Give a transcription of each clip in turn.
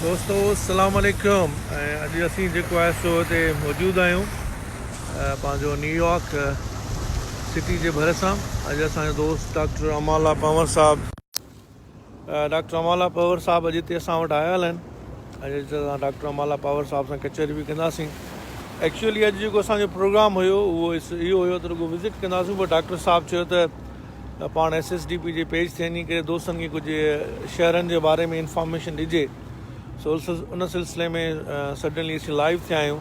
दोस्तों अस्सलाम वालेकुम। अॼु असीं जेको आहे सो हिते मौजूदु आहियूं पंहिंजो न्यूयॉर्क सिटी जे भरिसां। अॼु असांजो दोस्त डॉक्टर अमाला पंवर साहब अॼु हिते असां वटि आयल आहिनि। अॼु असां डॉक्टर अमाला पंवर साहब सां कचहरी बि कंदासीं। एक्चुअली अॼु जेको असांजो प्रोग्राम हुयो उहो इहो हुयो त रुॻो विज़िट कंदासीं, पर डॉक्टर साहब चयो त पाण SSDP जे पेज ते वञी करे दोस्तनि खे कुझु शहरनि जे बारे में इंफॉर्मेशन ॾिजे। सो उन सिलसिले में सडनली असीं लाइव थिया आहियूं।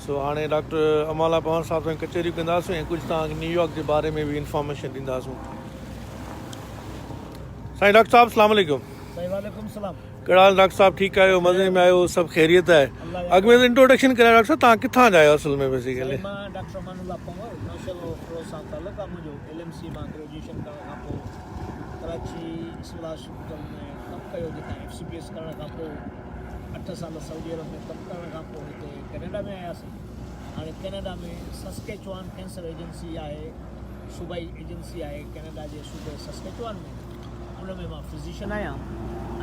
सो हाणे डॉक्टर अमाला पंवर साहब सां कचहरियूं कंदासीं ऐं कुझु तव्हांखे न्यूयॉर्क जे बारे में बि इंफॉर्मेशन ॾींदासीं। साईं डॉक्टर साहब अस्सलाम वालेकुम। कहिड़ा हाल डॉक्टर साहब? ठीकु आहियो? मज़े में आहियो? सभु ख़ैरियत आहे? अॻु में इंट्रोडक्शन करायो डॉक्टर साहब, तव्हां किथां जा आहियो असल में? बेसिकली डॉक्टर अमानुल्लाह पंवर माशाअल्लाह फिरोज सां तालुक़ु आहे मुंहिंजो। LMC मां ग्रेजुएशन करण खां पोइ कराची सिविल हॉस्पिटल में कमु कयो, जितां FCPS करण खां पोइ 8 साल सऊदी अरब में कमु करण खां पोइ हिते कैनेडा में आयासीं। हाणे कैनेडा में सस्केचुआन कैंसर एजेंसी आहे, सूबाई एजेंसी आहे कैनेडा जे सूबे सस्केचुआन में। उन में मां फिज़िशियन आहियां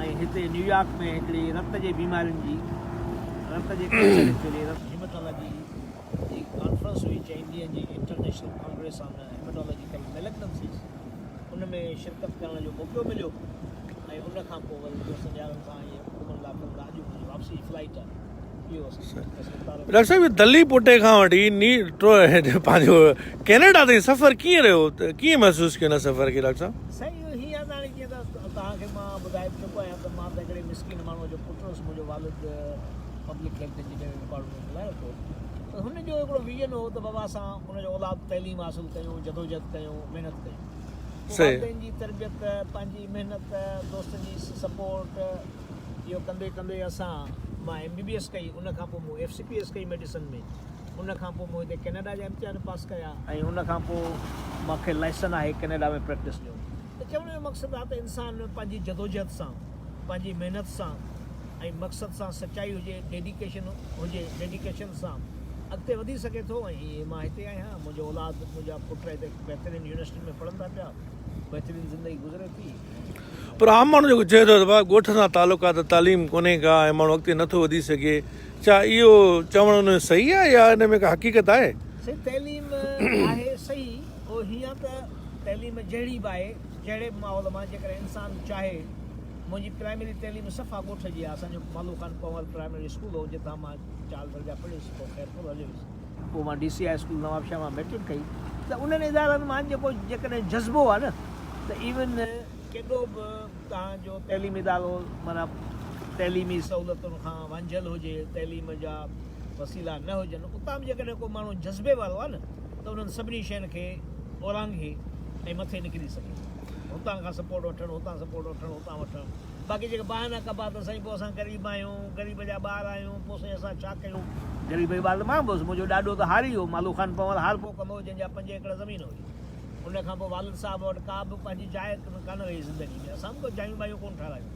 ऐं हिते न्यूयॉर्क में हिकिड़ी रत जे बीमारियुनि जी रत जे कैंसर एक्चुअली हेमेटोलॉजी जी कॉन्फ्रेंस हुई 6 ॾींहंनि जी इंटरनेशनल कांग्रेस ऑन हेमेटोलॉजिकल मेलिग्नेंसीज़। उन में शिरकत करण जो मौक़ो मिलियो ऐं उन खां पोइ वरी दोस्तनि यारनि सां इहे घुमण लाइ कंदा। अॼु मुंहिंजी वापसी फ्लाइट आहे। डॉक्टर साहब दिल्ली पुटे खां वठी पंहिंजो कैनेडा ताईं सफ़र कीअं रहियो? कीअं महसूसु कयो हिन सफ़र खे डॉक्टर साहब? सही हीअं आहे हाणे जीअं त तव्हांखे मां ॿुधाए चुको आहियां त मां त हिकिड़े मिसकिन माण्हूअ जो पुटु हुउसि। मुंहिंजो वालिद पब्लिक हेल्थ इंजीनियरिंग डिपार्टमेंट में हलायो थो, त हुनजो हिकिड़ो विजन हो त बाबा असां हुनजो औलाद तइलीम हासिलु कयूं, जदोजहद कयूं, महिनत कयूं। वालिदैन जी तरबियत, पंहिंजी महिनत, दोस्तनि जी सपोर्ट, इहो कंदे कंदे मां MBBS कई। उन खां पोइ मूं FCPS कई मेडिसन में। उन खां पोइ मूं हिते कैनेडा जा इम्तिहान पास कया ऐं उन खां पोइ मूंखे लाइसेंस आहे कैनेडा में प्रैक्टिस जो। त चवण जो मक़सदु आहे त इंसानु पंहिंजी जदोजहद सां, पंहिंजी महिनत सां ऐं मक़सद सां, सचाई हुजे, डेडिकेशन सां अॻिते वधी सघे थो। ऐं मां हिते आहियां, मुंहिंजो औलाद, मुंहिंजा पुट हिते बहितरीनु यूनिवर्सिटी में पढ़नि था पिया, बहितरीनु ज़िंदगी गुज़रे थी। पर आम माण्हू जेको चए थो त भाउ ॻोठ सां तालुक़ु आहे त तालीम कोन्हे का ऐं माण्हू अॻिते नथो वधी सघे, छा इहो चवणु सही आहे या हिन में का हक़ीक़त आहे? सही तइलीम आहे सही। उहो हीअं त तइलीम जहिड़ी बि आहे, जहिड़े माहौल मां जेकॾहिं इंसानु चाहे। मुंहिंजी प्राइमरी तइलीम सफ़ा ॻोठ जी आहे। असांजो मालू ख़ान पंवर प्राइमरी स्कूल हो, जितां मां 4 दर्जा पढ़ियुसि, पोइ ख़ैरपुर हलियुसि, पोइ मां DCI स्कूल नवाबशाह मां मैट्रिक कई। त उन्हनि इदारनि मां जेको जेकॾहिं जज़्बो आहे न, त इवन केॾो बि तव्हांजो तइलीमी इदारो माना तइलीमी सहूलियतुनि खां वांझियलु हुजे, तइलीम जा वसीला न हुजनि, उतां बि जेकॾहिं को माण्हू जज़्बे वारो आहे न, त उन्हनि सभिनी शयुनि खे ओरांघे ऐं मथे निकिरी सघे। हुतां खां सपोर्ट वठणु, हुतां सपोर्ट वठणु, हुतां वठणु। बाक़ी जेके बहाना कबा त साईं पोइ असां ग़रीब आहियूं, ग़रीब जा ॿार आहियूं, पोइ साईं असां छा कयूं? ग़रीब जी ॿार मां बि हुउसि। मुंहिंजो ॾाॾो त हारी वियो, मालू ख़ान पंवर हार पोइ कंदो, जंहिंजा 5 एकड़ ज़मीन हुई। उन खां पोइ वालिद साहब वटि का बि पंहिंजी जाइ कान रही ज़िंदगी में। असां बि को जायूं बायूं कोन ठारायूं।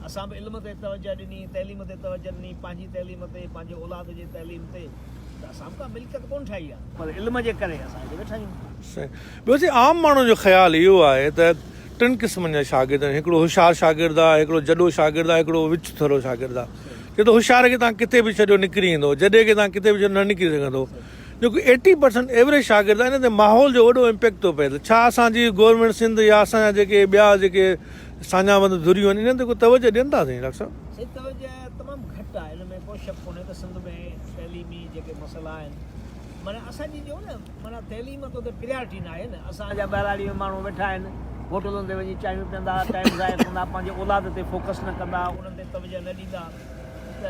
असां बि इल्म ते तवजह ॾिनी, तइलीम ते तवजह ॾिनी, पंहिंजी तइलीम ते, पंहिंजे औलाद जी तइलीम ते। त असां बि का मिल्कियत कोन ठाही आहे, पर इल्म जे करे असां हिते वेठा आहियूं। ॿियो आम माण्हू जो ख़्यालु इहो आहे त 3 क़िस्मनि जा शागिर्द आहिनि। हिकिड़ो होशियारु शागिर्द आहे, हिकिड़ो जॾो शागिर्द आहे, हिकिड़ो विच थोरो शागिर्द आहे। छो त होशियार खे तव्हां किथे बि छॾियो निकिरी ईंदो, जॾहिं खे तव्हां किथे बि छॾियो न निकिरी सघंदो। जेको 80% एवरेज शागिर्द आहे, इन ते माहौल जो वॾो इम्पैक्ट थो पए। त छा असांजी गवर्नमेंट सिंध या असांजा जेके ॿिया जेके साञा बंद धुरियूं आहिनि, इन्हनि ते को तवजह ॾियनि था साईं डॉक्टर साहब? सही तवजह तमामु घटि आहे, हिन में को शक कोन्हे त सिंध में तइलीमी जेके मसइला आहिनि, माना असांजी जो न माना तइलीम तो त प्रियॉरिटी न आहे न। असांजा ॿाहिराड़ी में माण्हू वेठा आहिनि, होटलुनि ते वञी चांहियूं पीअंदा, टाइम ज़ाया कंदा, पंहिंजे औलाद ते फोकस न कंदा, उन्हनि ते तवजह न ॾींदा। त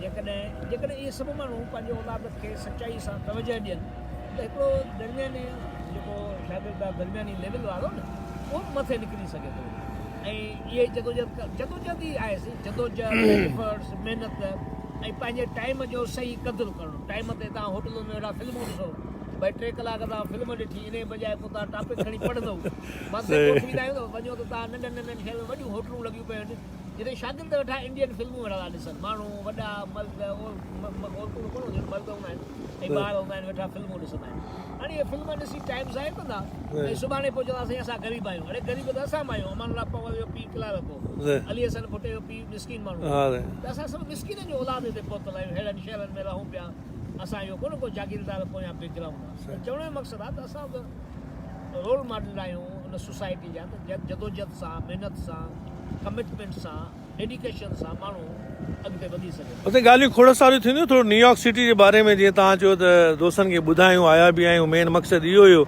जेकॾहिं इहे सभु माण्हू पंहिंजे औलाद खे सचाई सां तवजह ॾियनि, त हिकिड़ो दरमियानी जेको शागिर्द आहे, दरमियानी लेवल वारो न, उहो मथे निकिरी सघे थो। ऐं इहे जदोजहद ई आहे, जदोजहद, महिनत ऐं पंहिंजे टाइम जो सही क़दुरु करणु। टाइम ते तव्हां होटलुनि में वेठा फिल्मूं ॾिसो, भई 3 कलाक तव्हां फिल्म ॾिठी, इन बजाए पोइ तव्हां टॉपिक खणी पढ़ंदव। वञो त तव्हां नंढनि शहरनि में वॾियूं होटलूं लॻियूं पियूं आहिनि, जिते शागिर्द वेठा इंडियन फिल्मूं वेठा था ॾिसनि माण्हू वॾा मर्द औरतूं कोन हूंदियूं मर्द हूंदा आहिनि ऐं ॿार हूंदा आहिनि वेठा फिल्मूं ॾिसंदा आहिनि हाणे इहे फिल्म ॾिसी टाइम ज़ाहिर कंदा ऐं सुभाणे पोइ चवंदासीं असां ग़रीब आहियूं हाणे ग़रीब त असां बि आहियूं अमान अल्लाह पंवल जो पीउ किला रखो अली हसन भुट्टे जो पीउ मिसकिन माण्हू त असां सभु मिसकिन जो औलाद हिते पहुतल आहियूं अहिड़नि शहरनि में रहूं पिया असां इहो कोन को जागीरदार पोयां बैकग्राउंड आहे चवण जो मक़सदु आहे त असां बि रोल मॉडल आहियूं उन सोसाइटी जा त जदोजहद सां महिनत सां कमिटमेंट सां डेडिकेशन सां माण्हू अॻिते वधी सघे उते ॻाल्हियूं खोड़ सारियूं थींदियूं थोरो न्यूयॉर्क सिटी जे बारे में जीअं तव्हां चयो त दोस्तनि खे ॿुधायूं आया बि आहियूं मेन मक़सदु इहो हुयो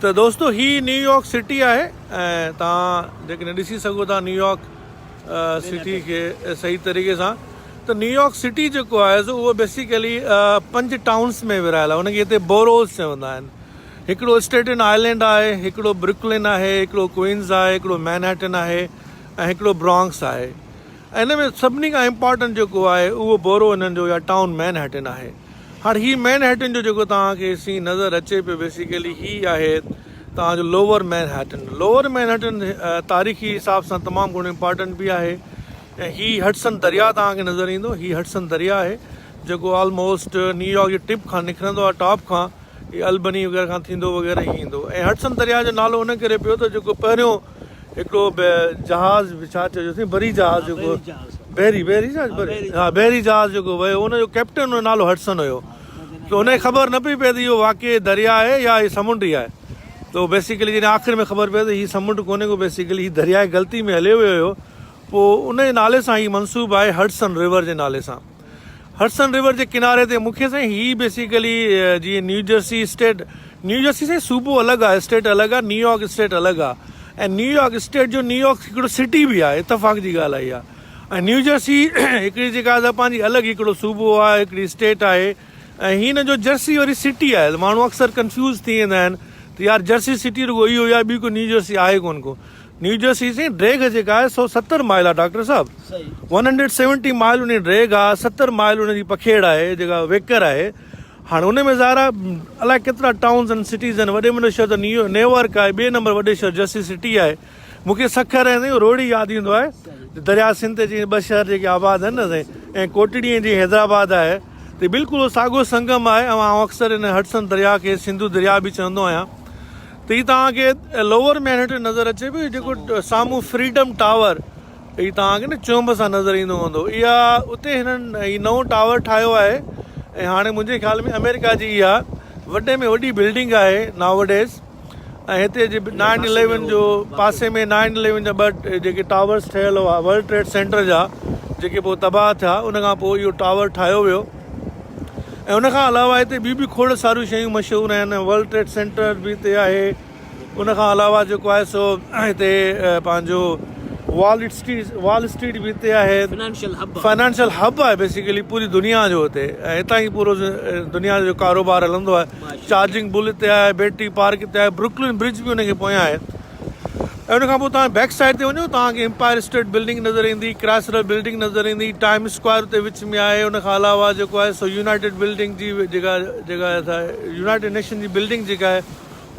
त दोस्तो हीअ न्यूयॉर्क सिटी आहे ऐं तव्हां जेकॾहिं ॾिसी सघो था न्यूयॉर्क सिटी खे सही तरीक़े सां त न्यूयॉर्क सिटी जेको आहे सो उहो बेसिकली 5 टाउन्स में विरहायल आहे उनखे हिते बोरोज़ चवंदा आहिनि हिकिड़ो स्टेटन आइलैंड आहे हिकिड़ो ब्रुकलिन आहे हिकिड़ो क्वींस आहे हिकिड़ो मैनहट्टन आहे ऐं हिकिड़ो ब्रॉन्क्स आहे ऐं हिन में सभिनी खां इम्पॉर्टेंट जेको आहे उहो बोरो हिननि जो या टाउन मैनहट्टन आहे हाणे हीअ मैनहट्टन जो जेको तव्हांखे सीन नज़र अचे पियो बेसिकली हीअ आहे तव्हांजो लोअर मैनहट्टन तारीख़ी हिसाब सां तमामु घणो इम्पॉर्टेंट बि आहे ऐं हीअ हडसन दरिया तव्हांखे नज़र ईंदो हीअ हडसन दरिया आहे जेको ऑलमोस्ट न्यूयॉर्क जी टिप खां निकिरंदो आहे टॉप खां हीअ अल्बनी वग़ैरह खां थींदो वग़ैरह ई ईंदो ऐं हडसन दरिया जो नालो हुन करे पियो त जेको पहिरियों हिकिड़ो जहाज़ छा चइजोसीं बरी जहाज़ जेको बहरी जहाज़ जेको वियो हुनजो कैप्टन जो नालो हडसन हुयो त हुनखे ख़बर न पई पए त इहो वाक़ई दरिया आहे या इहो समुंड ई आहे त बेसिकली जॾहिं आख़िर में ख़बर पए त हीअ समुंड कोन्हे को बेसिकली हीअ दरिया ग़लती में हलियो वियो हुयो पोइ उन जे नाले सां हीअ मनसूब आहे हडसन रिवर जे नाले सां हडसन रिवर जे किनारे ते मूंखे साईं हीअ बेसिकली जीअं न्यूजर्सी साईं सूबो अलॻि आहे स्टेट अलॻि आहे न्यूयॉर्क स्टेट अलॻि आहे ऐं न्यूयॉर्क स्टेट जो न्यूयॉर्क हिकिड़ो सिटी बि आहे इतफ़ाक़ जी ॻाल्हि आई आहे ऐं न्यूजर्सी हिकिड़ी जेका आहे पंहिंजी अलॻि हिकिड़ो सूबो आहे हिकिड़ी स्टेट आहे ऐं हिन जो जर्सी वरी सिटी आहे माण्हू अक्सर कंफ्यूज़ थी वेंदा आहिनि त यार जर्सी सिटी रुगो इहो या ॿी को न्यूजर्सी आहे कोन को न्यूजर्सी साईं ड्रेग जेका आहे 170 माइल आहे डॉक्टर साहब 170 माइल उन ड्रेग आहे 70 माइल उनजी पखेड़ आहे जेका वेकर आहे हाणे हुन में ज़ारा अलाए केतिरा टाउन्स आहिनि सिटीज़ आहिनि वॾे में वॾो शहर त नेवर्क आहे 2 नंबर वॾे शहर जर्सी सिटी आहे मूंखे सखर ऐं रोड ई यादि ईंदो आहे दरिया सिंध ते जीअं 2 शहर जेके आबाद आहिनि न साईं ऐं कोटड़ीअ जी हैदराबाद आहे त बिल्कुलु साॻियो संगम आहे ऐं आउं अक्सर हिन हडसन दरिया खे सिंधु दरिया बि चवंदो आहियां त हीअ तव्हांखे लोअर मैनहट्टन नज़र अचे पियो जेको साम्हूं फ्रीडम टावर हीअ तव्हांखे न चुंब सां नज़र ईंदो हूंदो इहा उते हिननि हीअ नओं टावर ठाहियो आहे ऐं हाणे मुंहिंजे ख़्याल में अमेरिका जी इहा वॾे में वॾी बिल्डिंग आहे नावडेज़ ऐं हिते जे 9/11 जो पासे में 9/11 जा 2 जेके टावर्स ठहियल हुआ वर्ल्ड ट्रेड सेंटर जा जेके पोइ तबाह थिया उन खां पोइ इहो टावर ठाहियो वियो ऐं उनखां अलावा हिते ॿी बि खोड़ सारियूं शयूं मशहूरु आहिनि वर्ल्ड ट्रेड सेंटर बि हिते आहे उनखां अलावा जेको आहे सो हिते पंहिंजो वॉल स्ट्रीट बि हिते आहे फाइनेंशियल हब आहे बेसिकली पूरी दुनिया जो हिते ऐं हितां ई पूरो दुनिया जो कारोबार हलंदो आहे चार्जिंग बुल हिते आहे बैटरी पार्क हिते आहे ब्रुकलिन ब्रिज बि हुनखे पोयां आहे ऐं उनखां पोइ तव्हां बैक साइड ते वञो तव्हांखे एम्पायर स्टेट बिल्डिंग नज़र ईंदी क्राइसलर बिल्डिंग नज़र ईंदी टाइम स्क्वायर ते विच में आहे उनखां अलावा जेको आहे सो यूनाइटेड बिल्डिंग जी जेका यूनाइटेड नेशन जी बिल्डिंग जेका आहे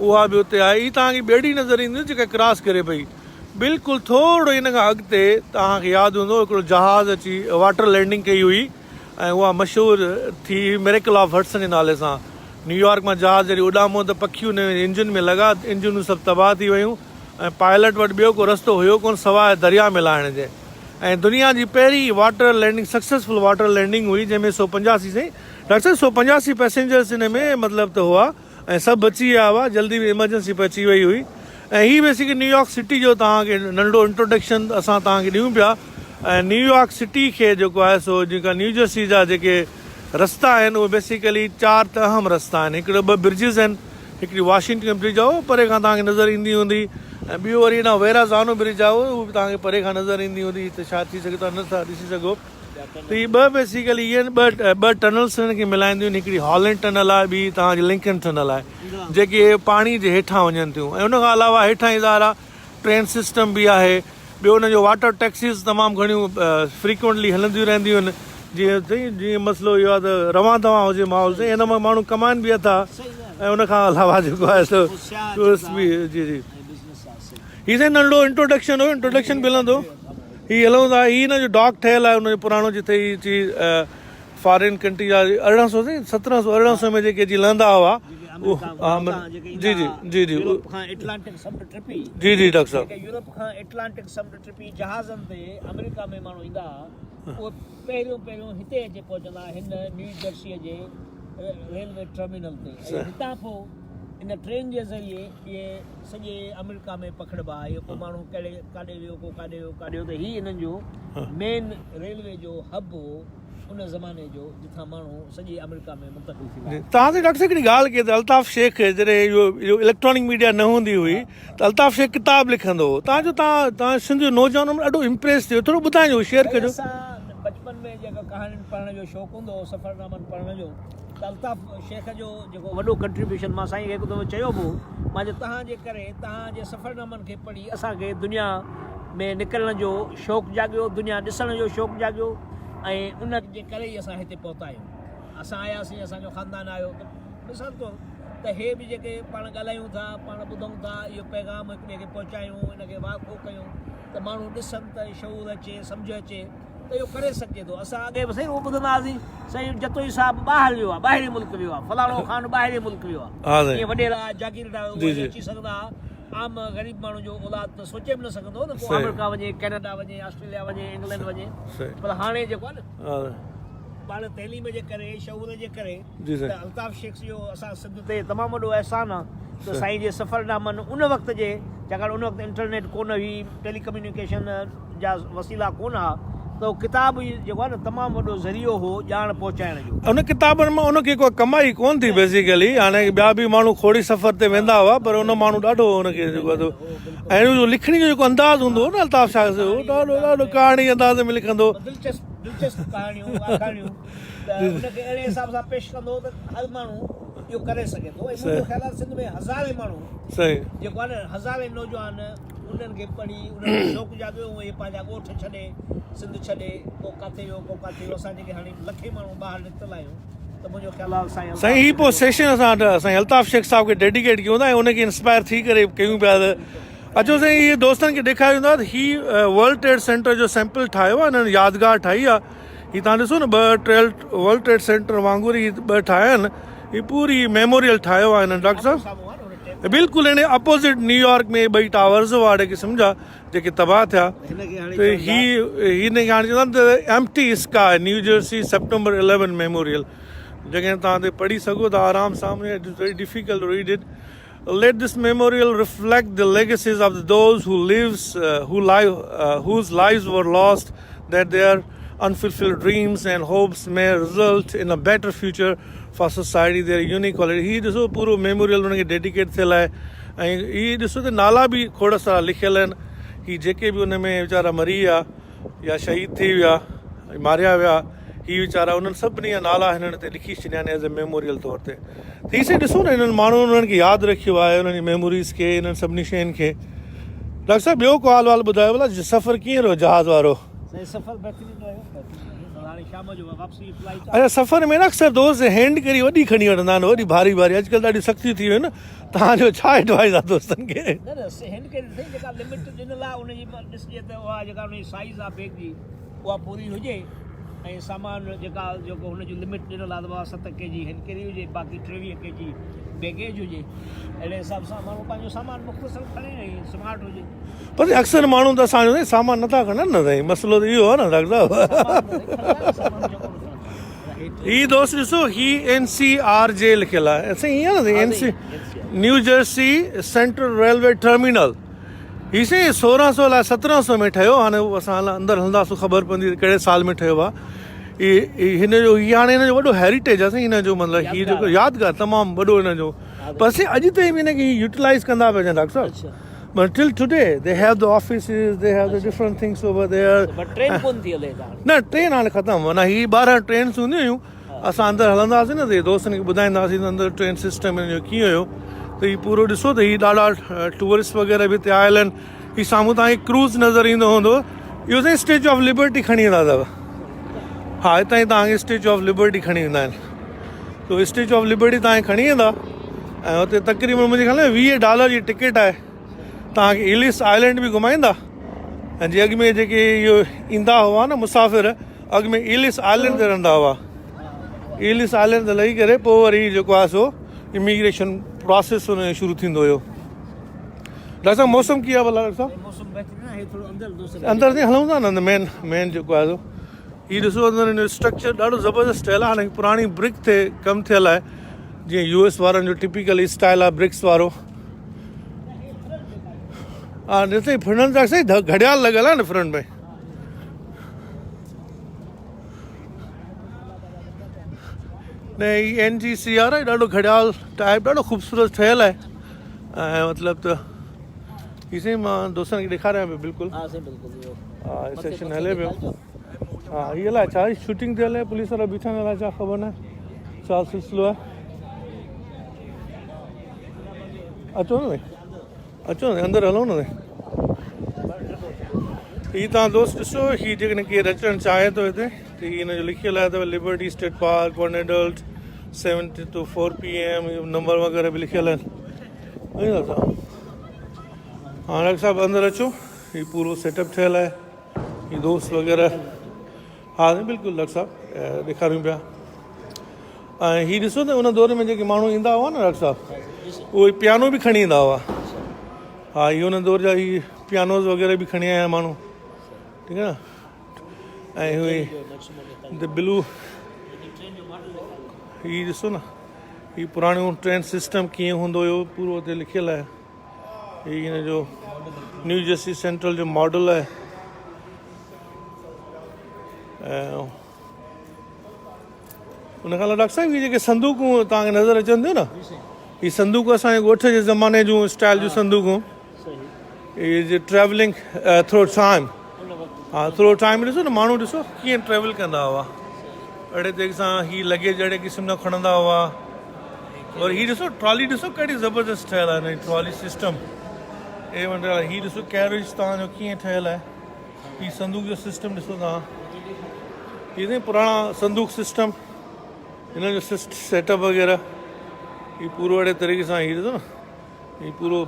उहा बि हुते आहे हीअ तव्हांखे ॿेड़ी नज़र ईंदी जेका क्रॉस करे पई बिल्कुलु थोरो हिन खां अॻिते तव्हांखे यादि हूंदो हिकिड़ो जहाज़ अची वाटर लैंडिंग कई हुई ऐं उहा मशहूरु थी मिरेकल ऑफ हडसन जे नाले सां न्यूयॉर्क मां जहाज़ जॾहिं उॾामो त पखियूं हुन इंजन में लॻा इंजनूं सभु तबाह थी वियूं ऐं पायलट वटि ॿियो को रस्तो हुयो कोन सवाइ दरिया में लाहिण जे ऐं दुनिया जी पहिरीं water landing successful water landing हुई जंहिंमें 185 साईं डॉक्टर 185 पैसेंजर्स हिन में मतिलबु त हुआ ऐं सभु बची विया हुआ जल्दी में इमरजेंसी पे अची वई हुई ऐं हीअ बेसिकली न्यूयॉर्क सिटी जो तव्हांखे नंढो इंट्रोडक्शन असां तव्हांखे ॾियूं पिया ऐं न्यूयॉर्क सिटी खे जेको आहे सो जेका न्यूजर्सी जा जेके रस्ता आहिनि उहे बेसिकली 4 त अहम रस्ता आहिनि हिकिड़ो 2 ब्रिजिस आहिनि हिकिड़ी वॉशिंगटन ब्रिज आहे उहो परे खां तव्हांखे नज़र ईंदी हूंदी ऐं ॿियो वरी हेॾा वेराज़ानो ब्रिज आहे उहो बि तव्हांखे परे खां नज़र ईंदी हूंदी त छा थी सघे तव्हां नथा ॾिसी सघो त इहे 2 बेसिकली इहे ॿ टनल्स हिनखे मिलाईंदियूं आहिनि हिकिड़ी हॉलैंड टनल आहे ॿी तव्हांजी लिंकन टनल आहे जेके पाणी जे हेठां वञनि थियूं ऐं उनखां अलावा हेठां ई ज़ारा ट्रेन सिस्टम बि आहे ॿियो हुनजो वाटर टैक्सीस तमामु घणियूं फ्रीक्वेंटली हलंदियूं रहंदियूं आहिनि जीअं मसइलो इहो आहे त रवां तवां हुजे माहौल साईं हिन मां माण्हू कमाइनि बि था ऐं उनखां अलावा जेको आहे सो टूरिस्ट बि जी हीअ साईं नंढो इंट्रोडक्शन हो इंट्रोडक्शन मिलंदो हीअ हलूं था हीअ हिन जो डॉक ठहियलु आहे हुनजो पुराणो जिथे हीअ चीज फॉरेन कंट्री जा 1700 में जेके जी लहंदा हुआ जी जी जी जी एटलांटिक समुंड ट्रिपी जी जी डॉक्टर साहब यूरोप खां एटलांटिक समुंड ट्रिपी जहाज़नि ते अमेरिका में माण्हू ईंदा उहे पहिरियों हिते अची पहुचंदा हिन न्यू जर्सीअ जे रेलवे टर्मिनल ते ऐं हितां पोइ इन ट्रेन जे ज़रिए इहे सॼे अमेरिका में पखिड़िबा इहो को माण्हू कहिड़े काॾे वियो को काॾे वियो त हीअ हिननि जो मेन रेलवे जो हब हो उन ज़माने जो जिथां माण्हू सॼी अमेरिका में मुंतक़िल थी विया तव्हां डॉक्टर साहब हिकिड़ी ॻाल्हि कई त अल्ताफ़ शेख जॾहिं इहो इलेक्ट्रॉनिक मीडिया न हूंदी हुई त अल्ताफ़ शेख किताब लिखंदो हो तव्हां सिंध जो नौजवान में ॾाढो इम्प्रेस थियो थोरो ॿुधाइजो शेयर कजो बचपन में जेका कहाणियुनि पढ़ण जो शौक़ु हूंदो हो सफ़रनामनि पढ़ण जो त अल्ताफ़ शेख जो जेको वॾो कंट्रीब्यूशन मां साईं खे हिकु दफ़ो चयो हो मां जो तव्हांजे करे तव्हांजे सफ़रनामनि खे पढ़ी असांखे दुनिया में निकिरण जो शौक़ु जाॻियो दुनिया ॾिसण जो शौक़ु जाॻियो ऐं उन जे करे ई असां हिते पहुता आहियूं असां आयासीं असांजो ख़ानदान आयो त ॾिसां थो त हे बि जेके पाण ॻाल्हायूं था पाण ॿुधूं था इहो पैगाम हिक ॿिए खे पहुचायूं हिनखे वाक़फ़ो कयूं त माण्हू ॾिसनि त शऊर अचे सम्झ अचे त इहो करे सघिजे थो असां अॻे बि साईं उहो ॿुधंदा हुआसीं साईं जतोई साहिबु ॿाहिरि वियो आहे ॿाहिरि मुल्क वियो आहे फलाणो ख़ान ॿाहिरि मुल्क वियो आहे ईअं वॾेरा जागीरदार उहे अची सघंदा आम ग़रीब माण्हू जो औलाद त सोचे बि न सघंदो न को अमेरिका वञे कैनेडा वञे ऑस्ट्रेलिया वञे इंग्लैंड वञे पर हाणे जेको आहे न पाण तइलीम जे करे शऊर जे करे त अल्ताफ़ शेख जो असां सिंध ते तमामु वॾो अहसान आहे त साईं जे सफ़रनामनि उन वक़्त जे छाकाणि उन वक़्तु इंटरनेट कोन हुई टेलीकम्युनिकेशन जा वसीला कोन हुआ त उहो किताब जेको आहे न तमामु वॾो ज़रियो हो ॼाण पहुचाइण जो उन किताबनि मां उनखे को कमाई कोन थी बेसिकली हाणे ॿिया बि माण्हू खोड़ी सफ़र ते वेंदा हुआ पर उन माण्हू ॾाढो हुनखे जेको आहे ऐं उन लिखणी जो जेको अंदाज़ हूंदो हो न अल्ताफ़ शाह जो ॾाढो कहाणी अंदाज़ में लिखंदो दिलचस्प कहाणियूं आखाणियूं त उनखे अहिड़े हिसाब सां पेश कंदो त हर माण्हू इहो करे सघे थो ऐं मुंहिंजो ख़्यालु आहे सिंध में हज़ारे माण्हू सही जेको आहे न हज़ारे नौजवान उन्हनि खे पढ़ी उन्हनि खे शौक़ु जाॻियो इहे पंहिंजा ॻोठ छॾे सिंध छॾे को किथे वियो को किथे वियो असां जेके हाणे लखे माण्हू ॿाहिरि निकितल आहियूं त मुंहिंजो ख़्यालु आहे साईं ही पोइ सेशन असां साईं अल्ताफ़ शेख साहिब खे डेडिकेट कयूं था ऐं उनखे इंस्पायर थी करे कयूं पिया त अचो साईं इहे दोस्तनि खे ॾेखारियूं था त हीअ वर्ल्ड ट्रेड सेंटर जो सैंपल ठाहियो आहे हिननि यादगार ठाही आहे हीअ तव्हां ॾिसो न वर्ल्ड ट्रेड सेंटर वांगुरु ही 2 ठाहिया आहिनि हीअ पूरी मेमोरियल ठाहियो आहे हिननि डॉक्टर साहिबु बिल्कुलु हिन अपोज़िट न्यूयॉर्क में 2 टावर्स वारे क़िस्म जा जेके तबाह थिया त हिनखे हाणे चवंदा empty sky new Jersey September 11 memorial जॻह तव्हां ते पढ़ी सघो था आराम सां it is very difficult read it Let this memorial reflect the legacies of those whose lives were lost, that their unfulfilled dreams and hopes may result in a better future for society, their unique quality. ही ॾिसो पूरो memorial उनखे dedicate थियल आहे ऐं ही ॾिसो त नाला बि खोड़ सारा लिखियल आहिनि ही जेके बि उन में वीचारा मरी विया या शहीद थी विया मारिया विया ही वीचारा उन्हनि सभिनी जा नाला हिननि ते लिखी छॾिया आहिनि एज़ ए मेमोरियल तौर ते त ही साईं ॾिसो न हिननि माण्हुनि उन्हनि खे यादि रखियो आहे उन्हनि जी मेमोरीज़ खे हिननि सभिनी शयुनि खे डॉक्टर साहिबु ॿियो को हाल वाल ॿुधायो भला सफ़र कीअं रहियो जहाज़ वारो अच्छा सफ़र में न अक्सर दोस्त हैंड करी वॾी खणी वठंदा आहिनि वॾी भारी भारी अॼुकल्ह ॾाढी सख़्ती थी वियूं आहिनि तव्हांजो छा एडवाइस आहे दोस्तनि खे हैंड कैरी जेका लिमिट ॾिनल आहे उनजी ॾिसजे त उहा जेका उनजी साइज़ आहे बैग जी उहा पूरी हुजे ऐं सामान जेको हुनजी लिमिट ॾिनल आहे त उहा 7 kg हैंड कैरी हुजे बाक़ी 23 kg बैगेज हुजे अहिड़े हिसाब सां माण्हू पंहिंजो सामान मुख़्तसर खणे ऐं स्मार्ट हुजे पर अक्सर माण्हू त असांजो सामान नथा खणनि न साईं मसइलो त इहो आहे न डॉक्टर साहिबु ही दोस्त ॾिसो ही NCRJ लिखियल आहे साईं ईअं न NC new Jersey central railway terminal ही साईं 1600 लाइ 1700 में ठहियो हाणे असां अंदरि हलंदासीं ख़बर पवंदी कहिड़े साल में ठहियो आहे हिन जो हीअ हाणे हिन जो वॾो हेरिटेज आहे साईं हिन जो मतिलबु हीअ जेको यादगार तमामु वॾो हिन जो पर साईं अॼु ताईं बि हिनखे यूटिलाइज़ कंदा पिया डॉक्टर साहिबु But till today, they have the offices, they have the different things over there. But train कोन थी हले न ट्रेन हाणे ख़तमु माना ही 12 ट्रेन्स हूंदियूं हुयूं असां अंदरि हलंदासीं न त दोस्तनि खे ॿुधाईंदासीं त अंदरि ट्रेन सिस्टम हिन जो कीअं हुयो त हीउ पूरो ॾिसो त हीउ ॾाढा टूरिस्ट वग़ैरह बि हिते आयल आहिनि हीउ साम्हूं तव्हांखे क्रूज़ नज़र ईंदो हूंदो इहो साईं स्टेच्यू ऑफ लिबर्टी खणी ईंदा अथव हा हितां ई तव्हांखे स्टेच्यू ऑफ लिबर्टी खणी ईंदा आहिनि त स्टेच्यू ऑफ लिबर्टी तव्हांखे खणी ईंदा ऐं हुते तक़रीबन मुंहिंजे ख़्याल में $20 जी टिकट आहे तव्हांखे इलिस आइलैंड बि घुमाईंदा ऐं जीअं अॻु में जेके इहो ईंदा हुआ न मुसाफ़िर, अॻु में इलिस आइलैंड ते रहंदा हुआ। इलिस आइलैंड ते लही करे पोइ वरी जेको आहे सो इमिग्रेशन प्रोसेस हुन शुरू थींदो हुयो। डॉक्टर साहब मौसम कीअं आहे भला डॉक्टर साहब? मौसम बहितरीनु आहे, थोरो अंदरि ते हलूं था न मेन जेको आहे सो हीउ ॾिसो अंदरि हिन जो स्ट्रक्चर ॾाढो ज़बरदस्त ठहियलु आहे। हाणे पुराणी ब्रिक ते कमु थियलु आहे, जीअं US वारनि जो टिपिकल स्टाइल आहे ब्रिक्स वारो। हा ॾिसो फ्रंट सां सही घड़ियाल लॻियलु आहे न फ्रंट में। न ही NGCR आहे, ॾाढो घड़ियाल टाइप ॾाढो ख़ूबसूरत ठहियलु आहे। ऐं मतिलबु त ही साईं मां दोस्तनि खे ॾेखारियां पियो बिल्कुलु। हा साईं बिल्कुलु इहो हा सेशन हले पियो। हा हीअ अलाए छा शूटिंग थियल आहे, पुलिस वारा बीठा आहिनि, अलाए छा ख़बर न आहे छा सिलसिलो आहे। अचो न अचो न अंदरि हलो न। हीअ तव्हां दोस्त ॾिसो, हीअ जेकॾहिं केरु अचणु चाहे थो हिते त हीअ हिन जो लिखियलु आहे अथव liberty state park for adult 7 to 4 PM, number वग़ैरह बि लिखियलु आहिनि। हा डॉक्टर साहिबु अंदरि अचो, हीअ पूरो सेटअप ठहियलु आहे। हीअ दोस्त वग़ैरह हा बिल्कुलु डॉक्टर साहिबु ॾेखारियूं पिया। ऐं हीअ ॾिसो त उन दौर में जेके माण्हू ईंदा हुआ न डॉक्टर साहिबु, उहे पियानो बि खणी ईंदा हुआ। हा इहो हुन दौर जा हीअ पियानोज़ वग़ैरह बि खणी आया आहिनि माण्हू, ठीकु आहे न। ऐं उहे द ब्लू हीअ ॾिसो न, हीअ पुराणियूं ट्रेन सिस्टम कीअं हूंदो हुयो पूरो हुते लिखियलु आहे। हीअ हिन जो न्यू जर्सी सेंट्रल जो मॉडल आहे। ऐं उन खां अलावा डॉक्टर साहिबु इहे जेके संदूकूं तव्हांखे नज़र अचनि थियूं न, हीअ संदूक असांजे ॻोठ जे ज़माने जूं स्टाइल जूं संदूकूं, इहे जे ट्रैवलिंग थ्रू टाइम। हा थ्रू टाइम ॾिसो न माण्हू ॾिसो कीअं ट्रैवल कंदा हुआ, अहिड़े तरीक़े सां हीअ लगेज अहिड़े क़िस्म जा खणंदा हुआ। और हीअ ॾिसो ट्रॉली ॾिसो कहिड़ी ज़बरदस्त ठहियलु आहे हिन ट्रॉली सिस्टम। हीअ ॾिसो कैरेज तव्हांजो कीअं ठहियलु आहे। हीअ संदूक जो सिस्टम ॾिसो तव्हां, हीअ पुराणा संदूक सिस्टम, हिन जो सेटअप वग़ैरह हीअ पूरो अहिड़े तरीक़े सां हीअ ॾिसो न, हीअ पूरो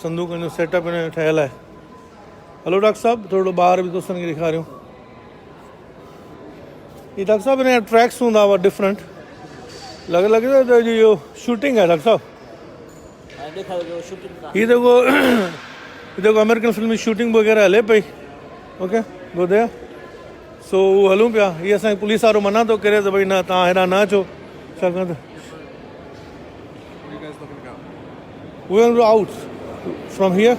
संदूकनि जो सेटअप हिन जो ठहियलु आहे। हलो डॉक्टर साहिबु थोरो ॿाहिरि बि दोस्तनि खे ॾेखारियूं। हीअ डॉक्टर साहिबु हिन जा ट्रैक्स हूंदा हुआ डिफरेंट, लॻे थो त इहो शूटिंग आहे डॉक्टर साहिबु। हीअ जेको अमेरिकन फिल्म जी शूटिंग वग़ैरह हले पई, ओके ॿुधे सो उहो हलूं पिया। हीअ असांखे पुलिस वारो मना थो करे त भई न तव्हां हेॾा न अचो, छाकाणि त we will go out from here.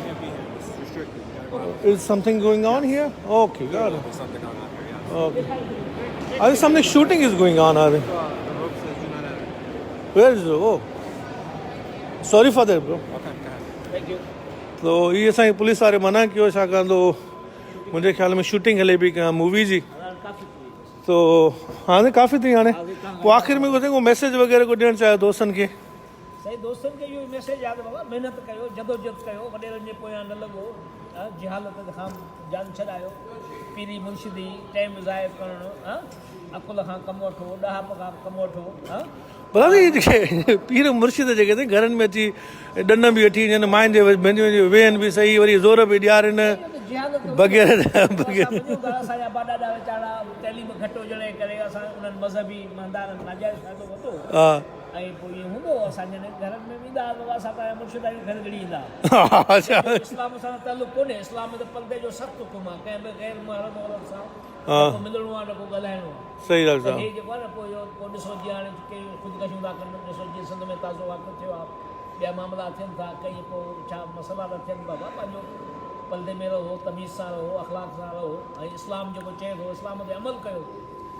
Is something going on here? Okay, got it. Okay. Are there something shooting is going on? Are they? Where is it? Oh, sorry for that, bro. Okay, thank you. तो ये असांखे police वारे मना कयो, छाकाणि तो मुंहिंजे ख्याल में शूटिंग हले पई कंहिं मूवी जी। तो हाणे काफ़ी थी हाणे पोइ आख़िर में को मैसेज वग़ैरह को ॾियणु चाहियो दोस्तनि खे? सही दोस्तनि खे इहो मैसेज यादि बाबा, महिनत कयो, जदोजहद कयो, वॾेरनि जे पोयां न लॻो, जिहालत खां जान छॾायो, पीरी मुर्शिदी टाइम ज़ाया करणु, अकुल खां कमु वठो, ॾहाप खां कमु वठो। भला जेके पीर मुर्शिद जेके अथई घरनि में अची ॾन बि वठी वञनि, माइनि जे वेहनि बि सही, वरी ज़ोर बि ॾियारनि वग़ैरह। असांजा वॾा ॾाढा वीचारा तैलीम घटि हुजण जे करे असां उन्हनि मज़हबी महंदारनि नाजाइज़ फ़ाइदो वरितो। ऐं पोइ ईअं हूंदो असांजे घरनि में वेंदा बाबा असां पंहिंजा मुर्शिद आहियूं घर घड़ी ईंदा। इस्लाम सां तालुक़ु कोन्हे, इस्लाम त पर्दे जो सख़्तु हुकुम आहे, कंहिं बि गैर महरम औरत सां मिलणो आहे न को ॻाल्हाइणो आहे। सही ॻाल्हि आहे। हे जेको आहे न पोइ इहो पोइ ॾिसो जीअं हाणे कई ख़ुदकशियूं था कनि, ॾिसो जीअं सिंध में ताज़ो वाक़ियो थियो आहे, ॿिया मामला थियनि था, कई पोइ छा मसइला था थियनि बाबा, पंहिंजो पर्दे में रहो, तमीज़ सां रहो, अख़लाक सां रहो, ऐं इस्लाम जेको चए थो इस्लाम ते अमल कयो।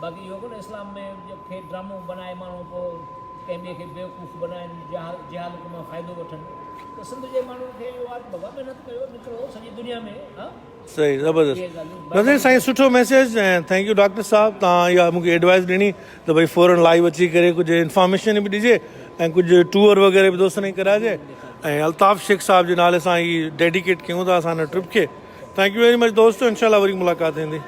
बाक़ी इहो कोन्हे इस्लाम में खे ड्रामो बनाए माण्हू पोइ कंहिं ॿिए खे बेवकूफ़ बनाइनि, जहालत मां फ़ाइदो वठनि। त सिंध जे माण्हुनि खे इहो आहे बाबा महिनत कयो, निकिरो सॼी दुनिया में। सही ज़बरदस्त नज़र साईं, सुठो मैसेज। ऐं थैंक यू डॉक्टर साहिबु, तव्हां इहा मूंखे एडवाइस ॾिनी त भई फ़ौरन लाइव अची करे कुझु इंफॉर्मेशन बि ॾिजे ऐं कुझु टूर वग़ैरह बि दोस्तनि खे कराइजे। ऐं अल्ताफ़ शेख साहिब जे नाले सां ई डेडिकेट कयूं था असां हिन ट्रिप खे। थैंक यू वेरी मच दोस्तो, इनशाला वरी मुलाक़ात थींदी।